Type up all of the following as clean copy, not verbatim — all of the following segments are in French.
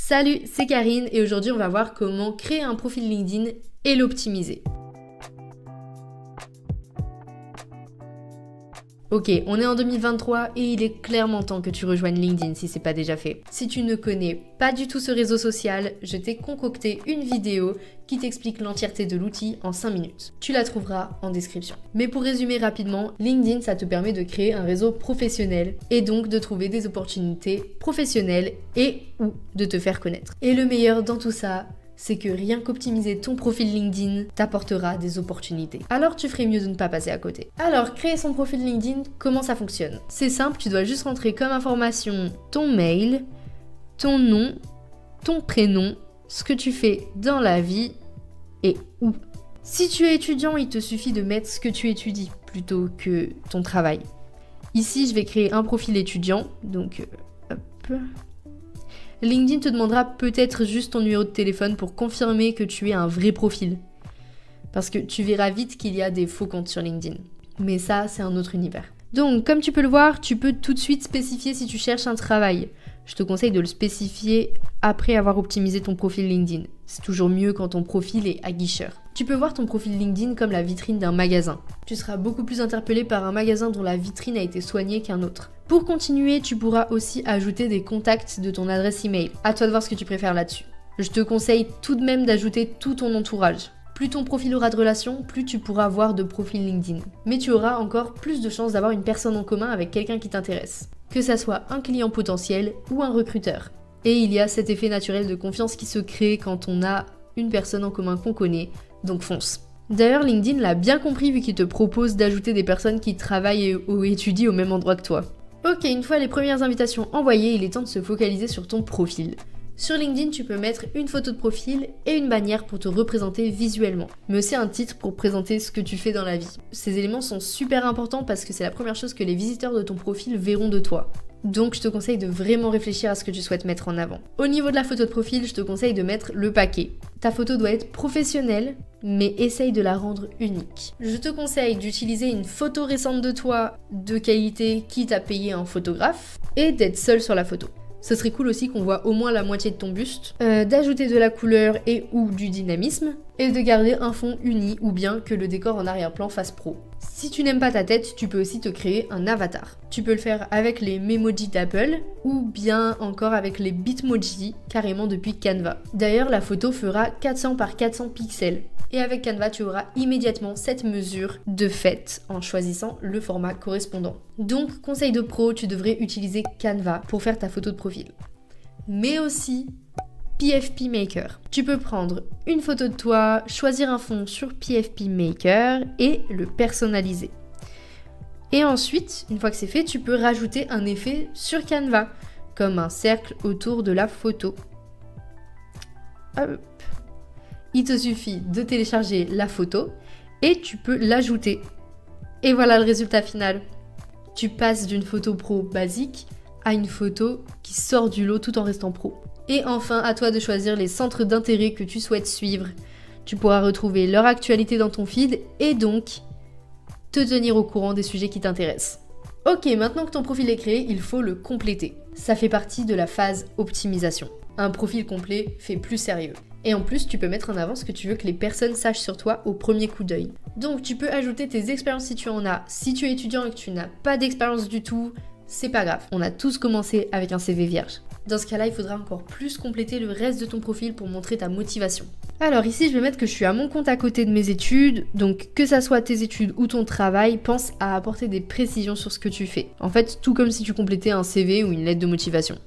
Salut, c'est Karine et aujourd'hui on va voir comment créer un profil LinkedIn et l'optimiser. Ok, on est en 2023 et il est clairement temps que tu rejoignes LinkedIn si c'est pas déjà fait. Si tu ne connais pas du tout ce réseau social, je t'ai concocté une vidéo qui t'explique l'entièreté de l'outil en 5 minutes. Tu la trouveras en description. Mais pour résumer rapidement, LinkedIn ça te permet de créer un réseau professionnel et donc de trouver des opportunités professionnelles et ou de te faire connaître. Et le meilleur dans tout ça, c'est que rien qu'optimiser ton profil LinkedIn t'apportera des opportunités. Alors tu ferais mieux de ne pas passer à côté. Alors, créer son profil LinkedIn, comment ça fonctionne? C'est simple, tu dois juste rentrer comme information ton mail, ton nom, ton prénom, ce que tu fais dans la vie et où. Si tu es étudiant, il te suffit de mettre ce que tu étudies plutôt que ton travail. Ici, je vais créer un profil étudiant, donc hop. LinkedIn te demandera peut-être juste ton numéro de téléphone pour confirmer que tu es un vrai profil. Parce que tu verras vite qu'il y a des faux comptes sur LinkedIn. Mais ça, c'est un autre univers. Donc, comme tu peux le voir, tu peux tout de suite spécifier si tu cherches un travail. Je te conseille de le spécifier après avoir optimisé ton profil LinkedIn. C'est toujours mieux quand ton profil est aguicheur. Tu peux voir ton profil LinkedIn comme la vitrine d'un magasin. Tu seras beaucoup plus interpellé par un magasin dont la vitrine a été soignée qu'un autre. Pour continuer, tu pourras aussi ajouter des contacts de ton adresse email. À toi de voir ce que tu préfères là-dessus. Je te conseille tout de même d'ajouter tout ton entourage. Plus ton profil aura de relations, plus tu pourras avoir de profil LinkedIn. Mais tu auras encore plus de chances d'avoir une personne en commun avec quelqu'un qui t'intéresse. Que ça soit un client potentiel ou un recruteur. Et il y a cet effet naturel de confiance qui se crée quand on a une personne en commun qu'on connaît, donc fonce. D'ailleurs, LinkedIn l'a bien compris vu qu'il te propose d'ajouter des personnes qui travaillent ou étudient au même endroit que toi. Ok, une fois les premières invitations envoyées, il est temps de se focaliser sur ton profil. Sur LinkedIn, tu peux mettre une photo de profil et une bannière pour te représenter visuellement, mais aussi un titre pour présenter ce que tu fais dans la vie. Ces éléments sont super importants parce que c'est la première chose que les visiteurs de ton profil verront de toi. Donc je te conseille de vraiment réfléchir à ce que tu souhaites mettre en avant. Au niveau de la photo de profil, je te conseille de mettre le paquet. Ta photo doit être professionnelle, mais essaye de la rendre unique. Je te conseille d'utiliser une photo récente de toi de qualité, quitte à payer un photographe, et d'être seul sur la photo. Ce serait cool aussi qu'on voit au moins la moitié de ton buste, d'ajouter de la couleur et ou du dynamisme, et de garder un fond uni ou bien que le décor en arrière-plan fasse pro. Si tu n'aimes pas ta tête, tu peux aussi te créer un avatar. Tu peux le faire avec les Memoji d'Apple ou bien encore avec les Bitmoji carrément depuis Canva. D'ailleurs, la photo fera 400 par 400 pixels. Et avec Canva, tu auras immédiatement cette mesure de fait en choisissant le format correspondant. Donc, conseil de pro, tu devrais utiliser Canva pour faire ta photo de profil. Mais aussi PFP Maker. Tu peux prendre une photo de toi, choisir un fond sur PFP Maker et le personnaliser. Et ensuite, une fois que c'est fait, tu peux rajouter un effet sur Canva, comme un cercle autour de la photo. Hop. Il te suffit de télécharger la photo et tu peux l'ajouter. Et voilà le résultat final. Tu passes d'une photo pro basique à une photo qui sort du lot tout en restant pro. Et enfin, à toi de choisir les centres d'intérêt que tu souhaites suivre. Tu pourras retrouver leur actualité dans ton feed et donc te tenir au courant des sujets qui t'intéressent. Ok, maintenant que ton profil est créé, il faut le compléter. Ça fait partie de la phase optimisation. Un profil complet fait plus sérieux. Et en plus, tu peux mettre en avant ce que tu veux que les personnes sachent sur toi au premier coup d'œil. Donc tu peux ajouter tes expériences si tu en as. Si tu es étudiant et que tu n'as pas d'expérience du tout, c'est pas grave. On a tous commencé avec un CV vierge. Dans ce cas-là, il faudra encore plus compléter le reste de ton profil pour montrer ta motivation. Alors ici, je vais mettre que je suis à mon compte à côté de mes études, donc que ça soit tes études ou ton travail, pense à apporter des précisions sur ce que tu fais. En fait, tout comme si tu complétais un CV ou une lettre de motivation.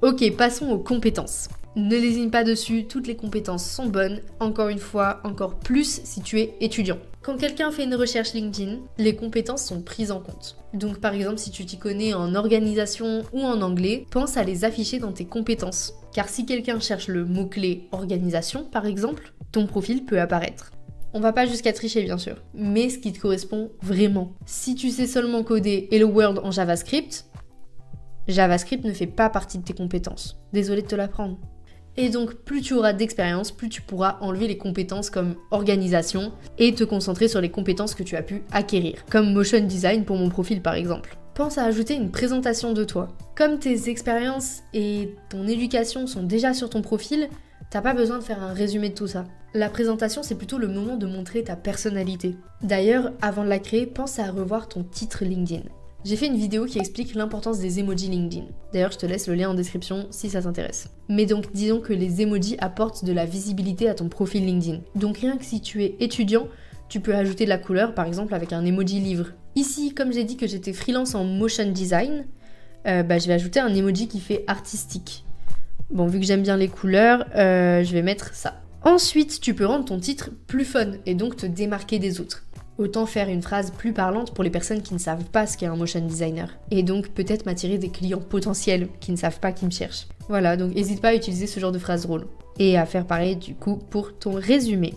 Ok, passons aux compétences. Ne lésine pas dessus, toutes les compétences sont bonnes, encore une fois, encore plus si tu es étudiant. Quand quelqu'un fait une recherche LinkedIn, les compétences sont prises en compte. Donc par exemple, si tu t'y connais en organisation ou en anglais, pense à les afficher dans tes compétences. Car si quelqu'un cherche le mot-clé organisation, par exemple, ton profil peut apparaître. On va pas jusqu'à tricher bien sûr, mais ce qui te correspond vraiment. Si tu sais seulement coder Hello World en JavaScript, JavaScript ne fait pas partie de tes compétences. Désolée de te l'apprendre. Et donc, plus tu auras d'expérience, plus tu pourras enlever les compétences comme organisation et te concentrer sur les compétences que tu as pu acquérir, comme motion design pour mon profil par exemple. pense à ajouter une présentation de toi. Comme tes expériences et ton éducation sont déjà sur ton profil, t'as pas besoin de faire un résumé de tout ça. La présentation, c'est plutôt le moment de montrer ta personnalité. D'ailleurs, avant de la créer, pense à revoir ton titre LinkedIn. J'ai fait une vidéo qui explique l'importance des emojis LinkedIn. D'ailleurs, je te laisse le lien en description si ça t'intéresse. Mais donc, disons que les emojis apportent de la visibilité à ton profil LinkedIn. Donc rien que si tu es étudiant, tu peux ajouter de la couleur, par exemple avec un emoji livre. Ici, comme j'ai dit que j'étais freelance en motion design, je vais ajouter un emoji qui fait artistique. Bon, vu que j'aime bien les couleurs, je vais mettre ça. Ensuite, tu peux rendre ton titre plus fun et donc te démarquer des autres. Autant faire une phrase plus parlante pour les personnes qui ne savent pas ce qu'est un motion designer. Et donc peut-être m'attirer des clients potentiels qui ne savent pas qui me cherchent. Voilà, donc n'hésite pas à utiliser ce genre de phrase drôle. Et à faire pareil du coup pour ton résumé.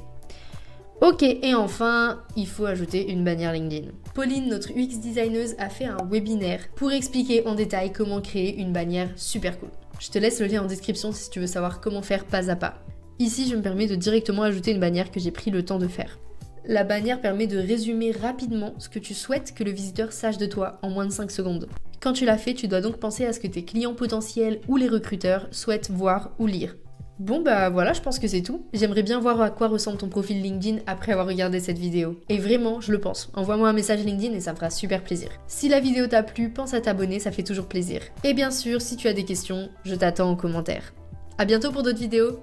Ok, et enfin, il faut ajouter une bannière LinkedIn. Pauline, notre UX designeuse, a fait un webinaire pour expliquer en détail comment créer une bannière super cool. Je te laisse le lien en description si tu veux savoir comment faire pas à pas. Ici, je me permets de directement ajouter une bannière que j'ai pris le temps de faire. La bannière permet de résumer rapidement ce que tu souhaites que le visiteur sache de toi en moins de 5 secondes. Quand tu l'as fait, tu dois donc penser à ce que tes clients potentiels ou les recruteurs souhaitent voir ou lire. Bon bah voilà, je pense que c'est tout. J'aimerais bien voir à quoi ressemble ton profil LinkedIn après avoir regardé cette vidéo. Et vraiment, je le pense. Envoie-moi un message LinkedIn et ça me fera super plaisir. Si la vidéo t'a plu, pense à t'abonner, ça fait toujours plaisir. Et bien sûr, si tu as des questions, je t'attends en commentaire. À bientôt pour d'autres vidéos.